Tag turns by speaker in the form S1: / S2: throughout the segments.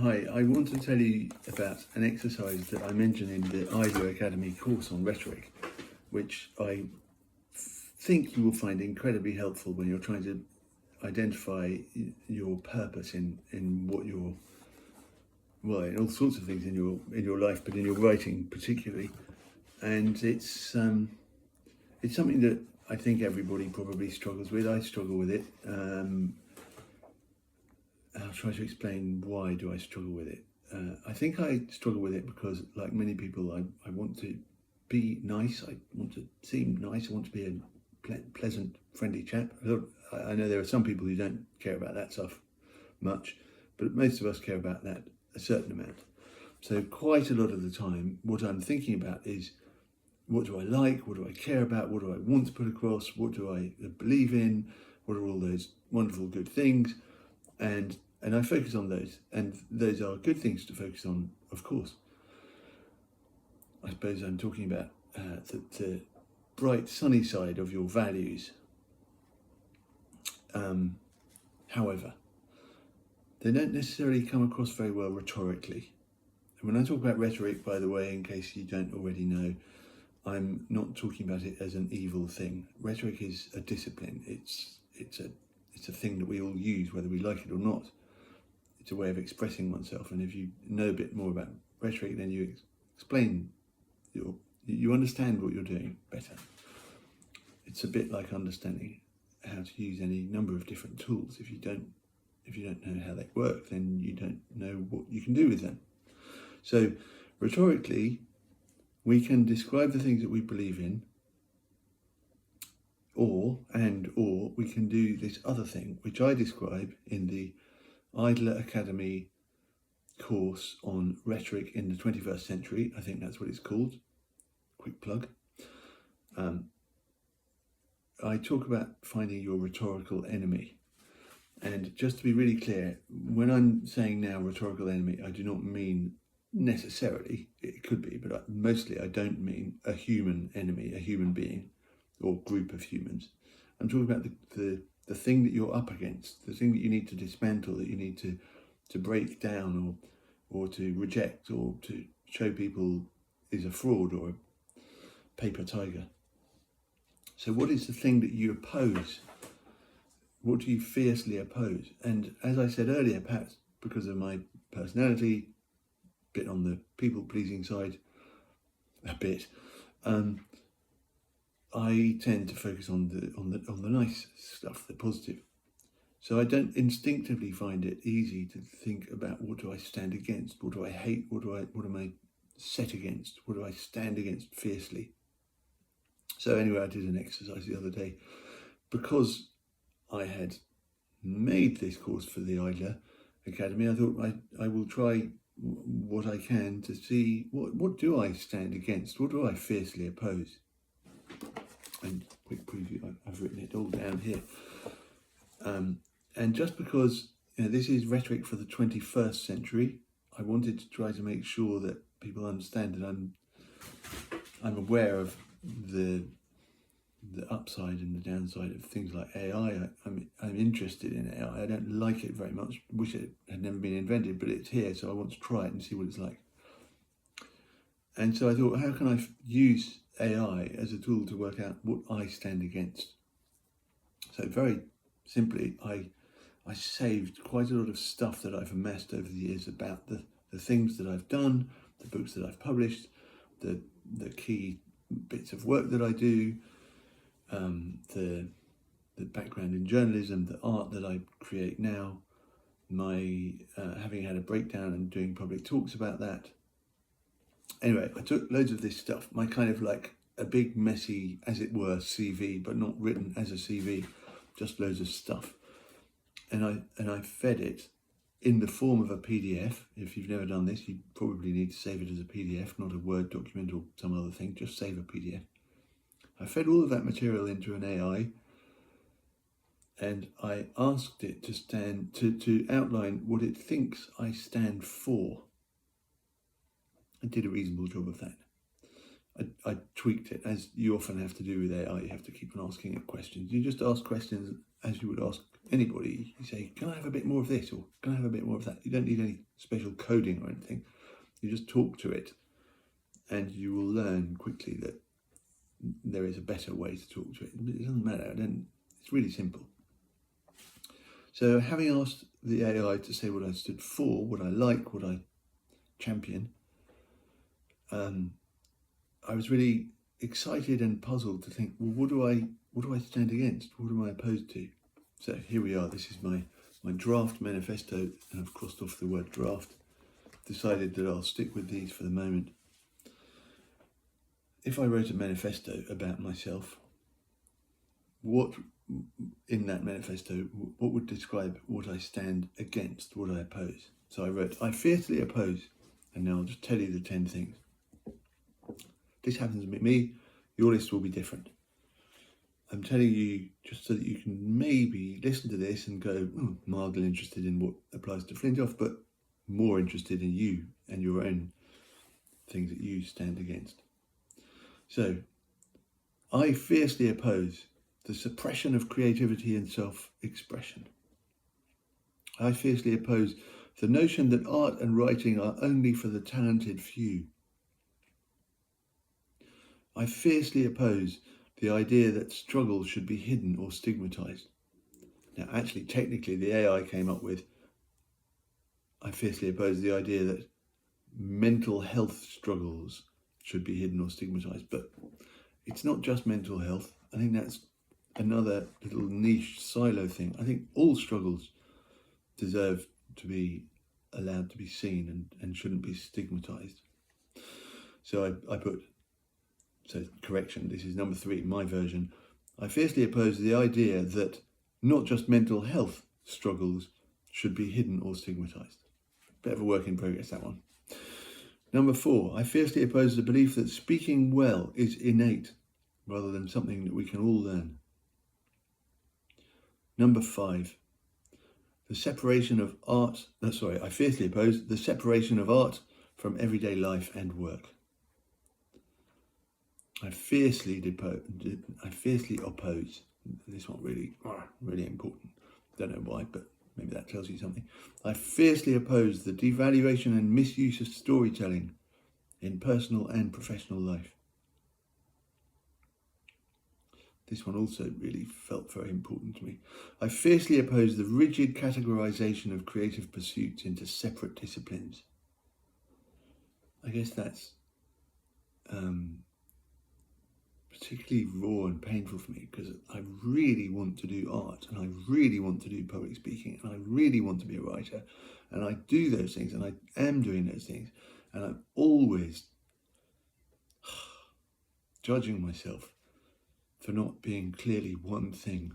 S1: Hi, I want to tell you about an exercise that I mentioned in the IDEA Academy course on rhetoric, which I think you will find incredibly helpful when you're trying to identify your purpose in what you're, well, in all sorts of things in your life, but in your writing particularly. And it's something that I think everybody probably struggles with. I struggle with it. I'll try to explain why do I struggle with it. I think I struggle with it because, like many people, I want to be nice. I want to seem nice. I want to be a pleasant, friendly chap. I know there are some people who don't care about that stuff much, but most of us care about that a certain amount. So quite a lot of the time, what I'm thinking about is, what do I like? What do I care about? What do I want to put across? What do I believe in? What are all those wonderful, good things? And I focus on those, and those are good things to focus on, of course. I suppose I'm talking about the bright, sunny side of your values. However, they don't necessarily come across very well rhetorically. And when I talk about rhetoric, by the way, in case you don't already know, I'm not talking about it as an evil thing. Rhetoric is a discipline. It's a thing that we all use, whether we like it or not. It's a way of expressing oneself, and if you know a bit more about rhetoric, then you you understand what you're doing better. It's a bit like understanding how to use any number of different tools. If you don't know how they work, then you don't know what you can do with them. So rhetorically, we can describe the things that we believe in, or we can do this other thing, which I describe in the IDEA Academy course on rhetoric in the 21st century. I think that's what it's called. Quick plug. I talk about finding your rhetorical enemy. And just to be really clear, when I'm saying now rhetorical enemy, I do not mean necessarily, it could be, but mostly I don't mean a human enemy, a human being or group of humans. I'm talking about the thing that you're up against, the thing that you need to dismantle, that you need to break down or to reject, or to show people is a fraud or a paper tiger. So what is the thing that you oppose? What do you fiercely oppose? And as I said earlier, perhaps because of my personality, a bit on the people-pleasing side, a bit, I tend to focus on the nice stuff, the positive. So I don't instinctively find it easy to think about, what do I stand against? What do I hate? What am I set against? What do I stand against fiercely? So anyway, I did an exercise the other day because I had made this course for the IDEA Academy. I thought I will try what I can to see what do I stand against? What do I fiercely oppose? And quick preview, I've written it all down here. And just because this is rhetoric for the 21st century, I wanted to try to make sure that people understand that I'm aware of the upside and the downside of things like AI. I'm interested in AI. I don't like it very much. Wish it had never been invented, but it's here, so I want to try it and see what it's like. And so I thought, how can I use AI as a tool to work out what I stand against? So very simply, I saved quite a lot of stuff that I've amassed over the years about the things that I've done, the books that I've published, the key bits of work that I do, the background in journalism, the art that I create now, my having had a breakdown and doing public talks about that. Anyway, I took loads of this stuff, my kind of like a big messy, as it were, CV, but not written as a CV, just loads of stuff. And I fed it in the form of a PDF. If you've never done this, you probably need to save it as a PDF, not a Word document or some other thing, just save a PDF. I fed all of that material into an AI, and I asked it to outline what it thinks I stand for. I did a reasonable job of that. I tweaked it, as you often have to do with AI. You have to keep on asking it questions. You just ask questions as you would ask anybody, you say, can I have a bit more of this, or can I have a bit more of that? You don't need any special coding or anything. You just talk to it, and you will learn quickly that there is a better way to talk to it. It doesn't matter. It's really simple. So having asked the AI to say what I stood for, what I like, what I champion, I was really excited and puzzled to think, well, what do I stand against? What am I opposed to? So here we are. This is my draft manifesto, and I've crossed off the word draft. Decided that I'll stick with these for the moment. If I wrote a manifesto about myself, what in that manifesto, what would describe what I stand against, what I oppose? So I wrote, I fiercely oppose, and now I'll just tell you the 10 things. This happens to me, your list will be different. I'm telling you just so that you can maybe listen to this and go, mildly interested in what applies to Flintoff, but more interested in you and your own things that you stand against. So, I fiercely oppose the suppression of creativity and self-expression. I fiercely oppose the notion that art and writing are only for the talented few. I fiercely oppose the idea that struggle should be hidden or stigmatized. Now, actually, technically, the AI came up with, I fiercely oppose the idea that mental health struggles should be hidden or stigmatized. But it's not just mental health. I think that's another little niche silo thing. I think all struggles deserve to be allowed to be seen and shouldn't be stigmatized. So I put, so correction, this is number 3, my version. I fiercely oppose the idea that not just mental health struggles should be hidden or stigmatized. Bit of a work in progress, that one. Number 4, I fiercely oppose the belief that speaking well is innate rather than something that we can all learn. Number 5, I fiercely oppose the separation of art from everyday life and work. I fiercely oppose, this one really important, don't know why, but maybe that tells you something. I fiercely oppose the devaluation and misuse of storytelling in personal and professional life. This one also really felt very important to me. I fiercely oppose the rigid categorization of creative pursuits into separate disciplines. I guess that's particularly raw and painful for me, because I really want to do art, and I really want to do public speaking, and I really want to be a writer, and I do those things, and I am doing those things, and I'm always judging myself for not being clearly one thing.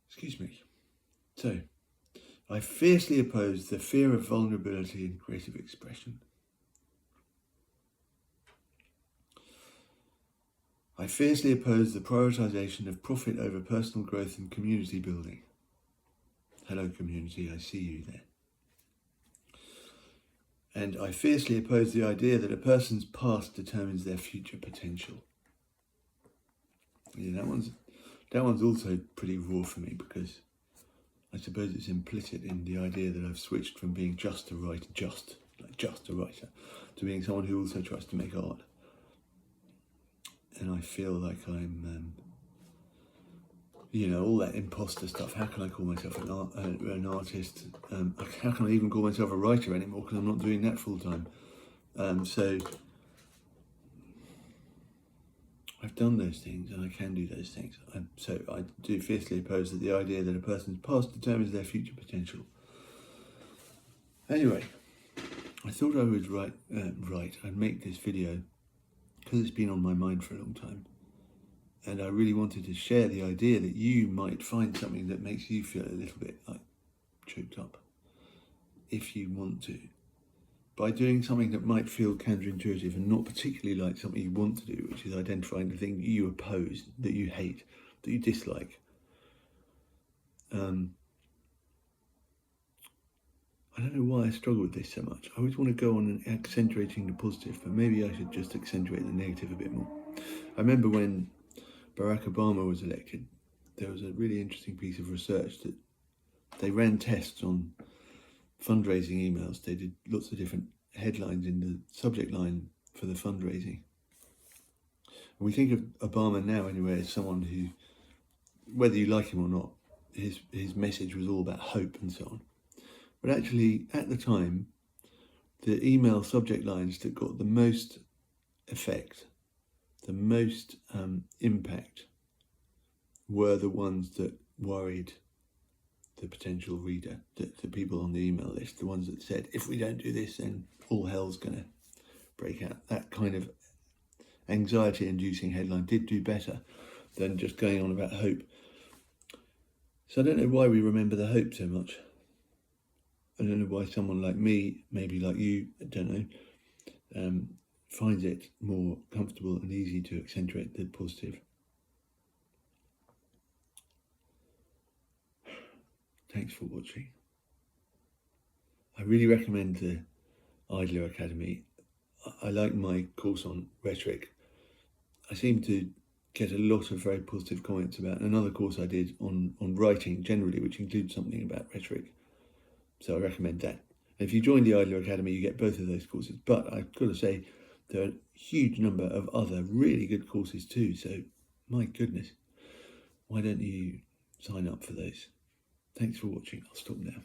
S1: Excuse me. So, I fiercely oppose the fear of vulnerability in creative expression. I fiercely oppose the prioritization of profit over personal growth and community building. Hello community, I see you there. And I fiercely oppose the idea that a person's past determines their future potential. Yeah, that one's also pretty raw for me, because I suppose it's implicit in the idea that I've switched from being just a writer, to being someone who also tries to make art. And I feel like I'm, all that imposter stuff. How can I call myself an artist? How can I even call myself a writer anymore? Because I'm not doing that full time. So I've done those things, and I can do those things. So I do fiercely oppose the idea that a person's past determines their future potential. Anyway, I thought I would I'd make this video because it's been on my mind for a long time. And I really wanted to share the idea that you might find something that makes you feel a little bit like choked up, if you want to, by doing something that might feel counterintuitive and not particularly like something you want to do, which is identifying the thing you oppose, that you hate, that you dislike. I don't know why I struggle with this so much. I always want to go on and accentuating the positive, but maybe I should just accentuate the negative a bit more. I remember when Barack Obama was elected, there was a really interesting piece of research that they ran tests on fundraising emails. They did lots of different headlines in the subject line for the fundraising. We think of Obama now anyway as someone who, whether you like him or not, his message was all about hope and so on. But actually, at the time, the email subject lines that got the most effect, the most impact, were the ones that worried the potential reader, the people on the email list, the ones that said, if we don't do this, then all hell's going to break out. That kind of anxiety-inducing headline did do better than just going on about hope. So I don't know why we remember the hope so much. I don't know why someone like me, maybe like you, I don't know, finds it more comfortable and easy to accentuate the positive. Thanks for watching. I really recommend the Idler Academy. I like my course on rhetoric. I seem to get a lot of very positive comments about another course I did on writing generally, which includes something about rhetoric. So I recommend that. And if you join the Idler Academy, you get both of those courses. But I've got to say, there are a huge number of other really good courses too. So my goodness, why don't you sign up for those? Thanks for watching. I'll stop now.